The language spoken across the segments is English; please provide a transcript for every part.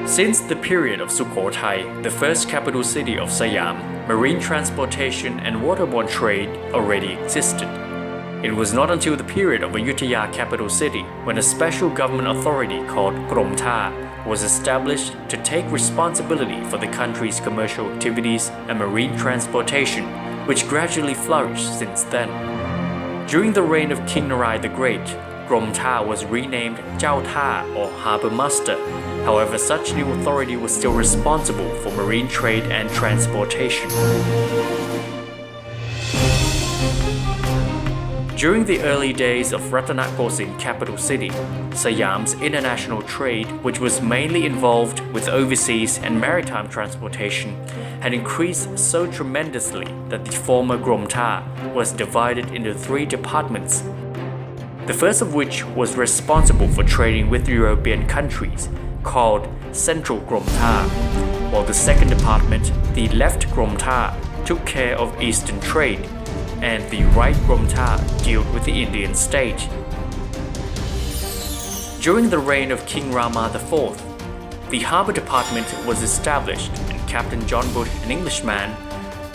Since the period of Sukhothai, the first capital city of Siam, marine transportation and waterborne trade already existed. It was not until the period of Ayutthaya capital city when a special government authority called Krom Tha was established to take responsibility for the country's commercial activities and marine transportation, which gradually flourished since then. During the reign of King Narai the Great, Krom Tha was renamed Chao Tha or Harbour Master. However, such new authority was still responsible for marine trade and transportation. During the early days of Ratanakosin capital city, Siam's international trade, which was mainly involved with overseas and maritime transportation, had increased so tremendously that the former Krom Tha was divided into 3 departments. The first of which was responsible for trading with European countries, called Central Krom Tha, while the second department, the Left Krom Tha, took care of Eastern trade, and the Right Krom Tha dealt with the Indian state. During the reign of King Rama IV, the Harbour Department was established and Captain John Bush, an Englishman,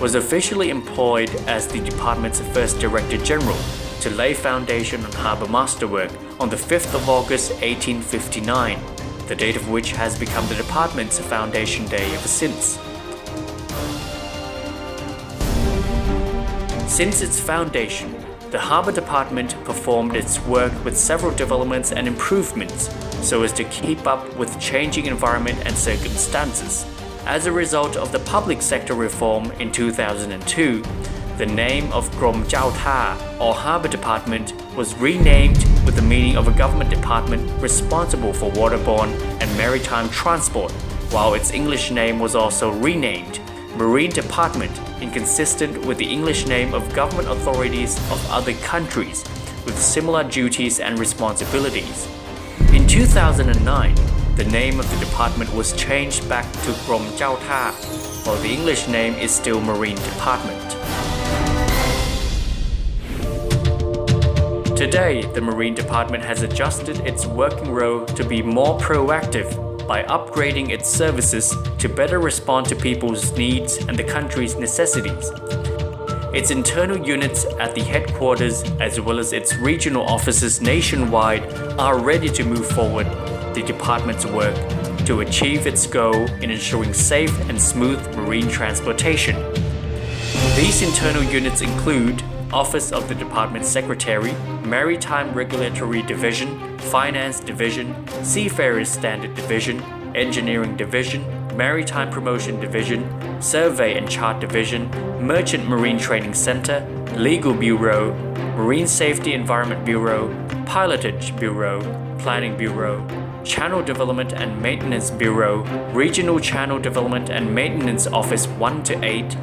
was officially employed as the department's first Director General to lay foundation on harbour masterwork on the 5th of August 1859, the date of which has become the department's foundation day ever since. Since its foundation, the Harbour Department performed its work with several developments and improvements so as to keep up with changing environment and circumstances. As a result of the public sector reform in 2002, the name of Krom Chao Tha or Harbour Department was renamed with the meaning of a government department responsible for waterborne and maritime transport, while its English name was also renamed Marine Department, inconsistent with the English name of government authorities of other countries with similar duties and responsibilities. In 2009, the name of the department was changed back to Krom Chao Tha, while the English name is still Marine Department. Today, the Marine Department has adjusted its working role to be more proactive by upgrading its services to better respond to people's needs and the country's necessities. Its internal units at the headquarters as well as its regional offices nationwide are ready to move forward the department's work to achieve its goal in ensuring safe and smooth marine transportation. These internal units include Office of the Department Secretary, Maritime Regulatory Division, Finance Division, Seafarers Standard Division, Engineering Division, Maritime Promotion Division, Survey and Chart Division, Merchant Marine Training Center, Legal Bureau, Marine Safety Environment Bureau, Pilotage Bureau, Planning Bureau, Channel Development and Maintenance Bureau, Regional Channel Development and Maintenance Office 1 to 8,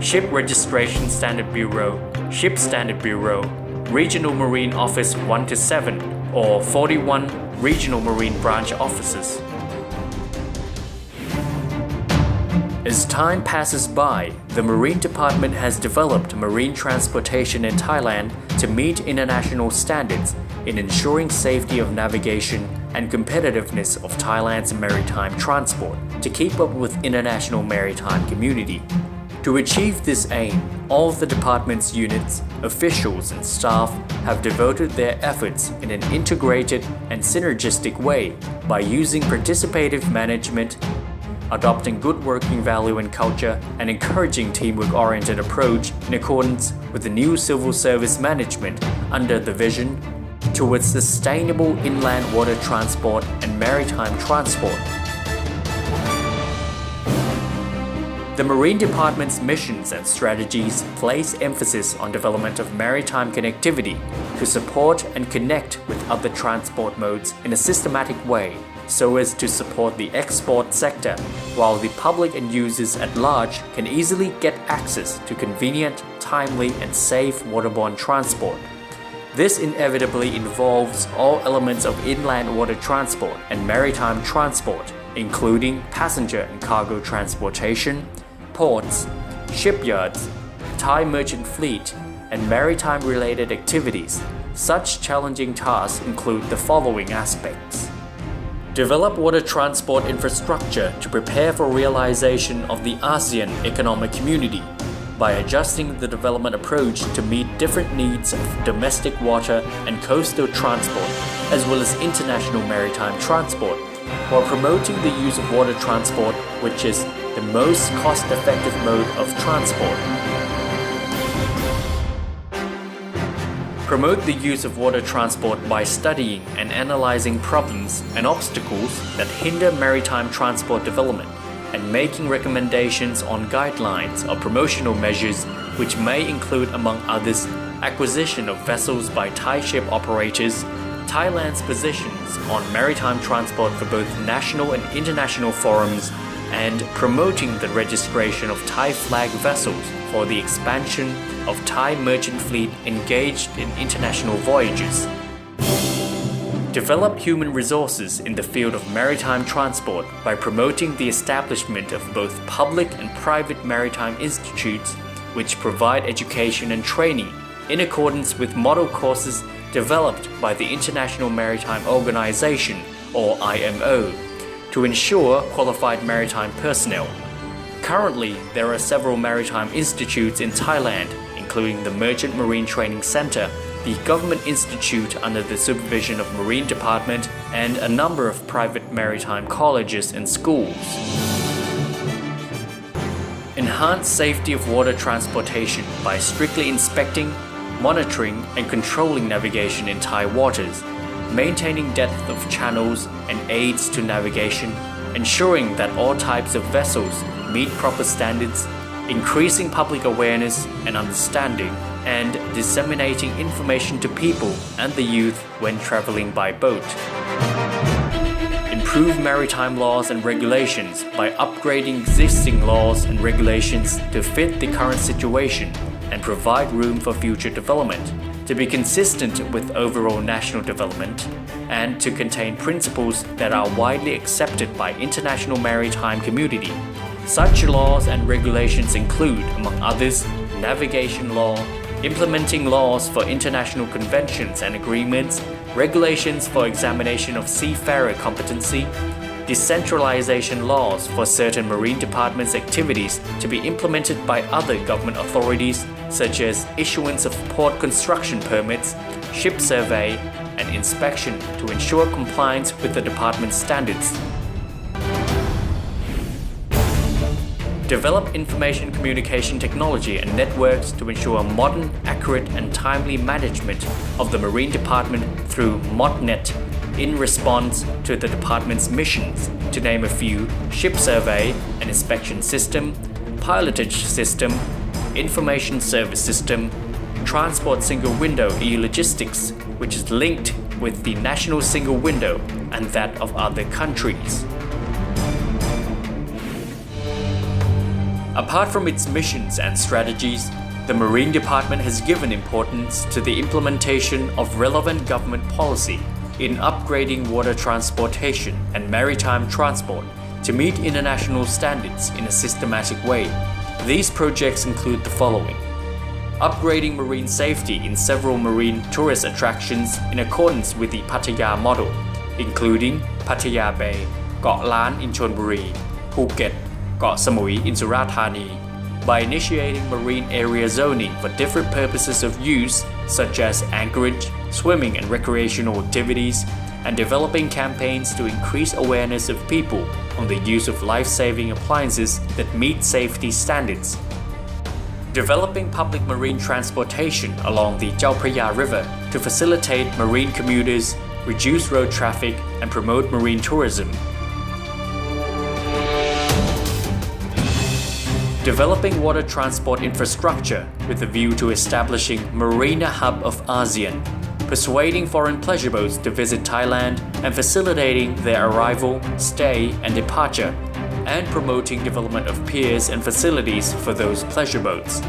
Ship Registration Standard Bureau, Ship Standard Bureau, Regional Marine Office 1 to 7, or 41 Regional Marine Branch Offices. As time passes by, the Marine Department has developed marine transportation in Thailand to meet international standards in ensuring safety of navigation and competitiveness of Thailand's maritime transport to keep up with international maritime community. To achieve this aim, all of the department's units, officials and staff have devoted their efforts in an integrated and synergistic way by using participative management, adopting good working value and culture, and encouraging teamwork-oriented approach in accordance with the new civil service management under the vision towards sustainable inland water transport and maritime transport. The Marine Department's missions and strategies place emphasis on development of maritime connectivity to support and connect with other transport modes in a systematic way so as to support the export sector, while the public and users at large can easily get access to convenient, timely and safe waterborne transport. This inevitably involves all elements of inland water transport and maritime transport, including passenger and cargo transportation, ports, shipyards, Thai merchant fleet, and maritime-related activities. Such challenging tasks include the following aspects. Develop water transport infrastructure to prepare for realization of the ASEAN Economic Community by adjusting the development approach to meet different needs of domestic water and coastal transport, as well as international maritime transport, while promoting the use of water transport, which is the most cost-effective mode of transport. Promote the use of water transport by studying and analyzing problems and obstacles that hinder maritime transport development and making recommendations on guidelines or promotional measures which may include, among others, acquisition of vessels by Thai ship operators, Thailand's positions on maritime transport for both national and international forums, and promoting the registration of Thai flag vessels for the expansion of Thai merchant fleet engaged in international voyages. Develop human resources in the field of maritime transport by promoting the establishment of both public and private maritime institutes which provide education and training in accordance with model courses developed by the International Maritime Organization or IMO to ensure qualified maritime personnel. Currently, there are several maritime institutes in Thailand, including the Merchant Marine Training Center, the Government Institute under the supervision of Marine Department, and a number of private maritime colleges and schools. Enhance safety of water transportation by strictly inspecting, monitoring, and controlling navigation in Thai waters, maintaining depth of channels and aids to navigation, ensuring that all types of vessels meet proper standards, increasing public awareness and understanding, and disseminating information to people and the youth when traveling by boat. Improve maritime laws and regulations by upgrading existing laws and regulations to fit the current situation and provide room for future development, to be consistent with overall national development, and to contain principles that are widely accepted by international maritime community. Such laws and regulations include, among others, navigation law, implementing laws for international conventions and agreements, regulations for examination of seafarer competency, decentralization laws for certain marine departments' activities to be implemented by other government authorities, such as issuance of port construction permits, ship survey, and inspection to ensure compliance with the department's standards. Develop information communication technology and networks to ensure modern, accurate, and timely management of the Marine Department through ModNet in response to the department's missions, to name a few: ship survey and inspection system, pilotage system, information service system, transport single window e-logistics, which is linked with the national single window and that of other countries. Apart from its missions and strategies, the Marine Department has given importance to the implementation of relevant government policy in upgrading water transportation and maritime transport to meet international standards in a systematic way. These projects include the following: upgrading marine safety in several marine tourist attractions in accordance with the Pattaya model, including Pattaya Bay, Koh Lan in Chonburi, Phuket, Koh Samui in Surathani, by initiating marine area zoning for different purposes of use such as anchorage, swimming and recreational activities, and developing campaigns to increase awareness of people on the use of life-saving appliances that meet safety standards. Developing public marine transportation along the Chao Phraya River to facilitate marine commuters, reduce road traffic, and promote marine tourism. Developing water transport infrastructure with a view to establishing Marina Hub of ASEAN, persuading foreign pleasure boats to visit Thailand and facilitating their arrival, stay, and departure, and promoting development of piers and facilities for those pleasure boats.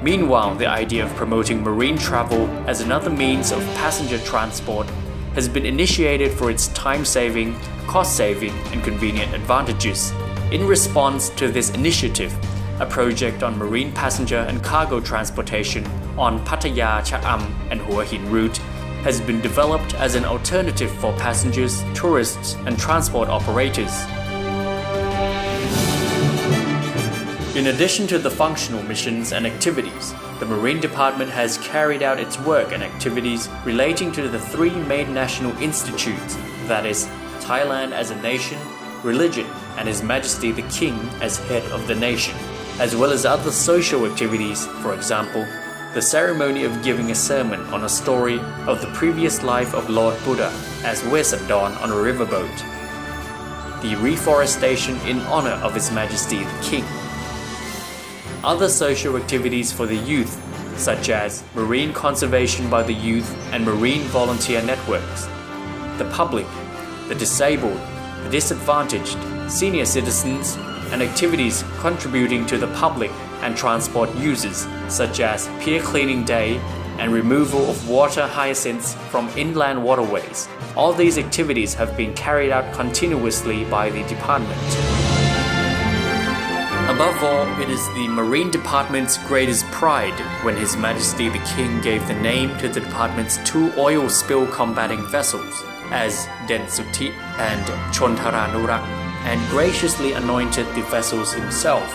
Meanwhile, the idea of promoting marine travel as another means of passenger transport has been initiated for its time-saving, cost-saving, and convenient advantages. In response to this initiative, a project on marine passenger and cargo transportation on Pattaya, Cha Am, and Hua Hin route has been developed as an alternative for passengers, tourists, and transport operators. In addition to the functional missions and activities, the Marine Department has carried out its work and activities relating to the three main national institutes, that is, Thailand as a nation, religion, and His Majesty the King as head of the nation, as well as other social activities, for example, the ceremony of giving a sermon on a story of the previous life of Lord Buddha as Wesadon on a riverboat, the reforestation in honor of His Majesty the King, other social activities for the youth, such as marine conservation by the youth and marine volunteer networks, the public, the disabled, the disadvantaged, senior citizens, and activities contributing to the public and transport users, such as pier cleaning day and removal of water hyacinths from inland waterways. All these activities have been carried out continuously by the department. Above all, it is the Marine Department's greatest pride when His Majesty the King gave the name to the department's two oil spill combating vessels as Den Suti and Chontaranurak, and graciously anointed the vessels himself.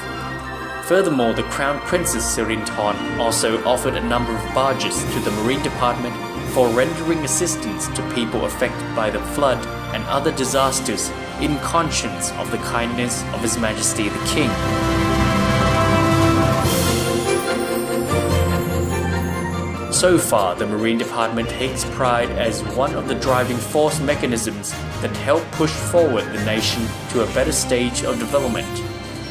Furthermore, the Crown Princess Sirinthorn also offered a number of barges to the Marine Department for rendering assistance to people affected by the flood and other disasters in conscience of the kindness of His Majesty the King. So far, the Marine Department takes pride as one of the driving force mechanisms that help push forward the nation to a better stage of development.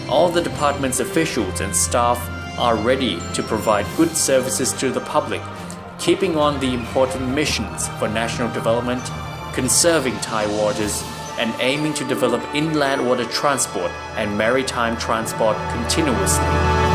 All the department's officials and staff are ready to provide good services to the public, keeping on the important missions for national development, conserving Thai waters, and aiming to develop inland water transport and maritime transport continuously.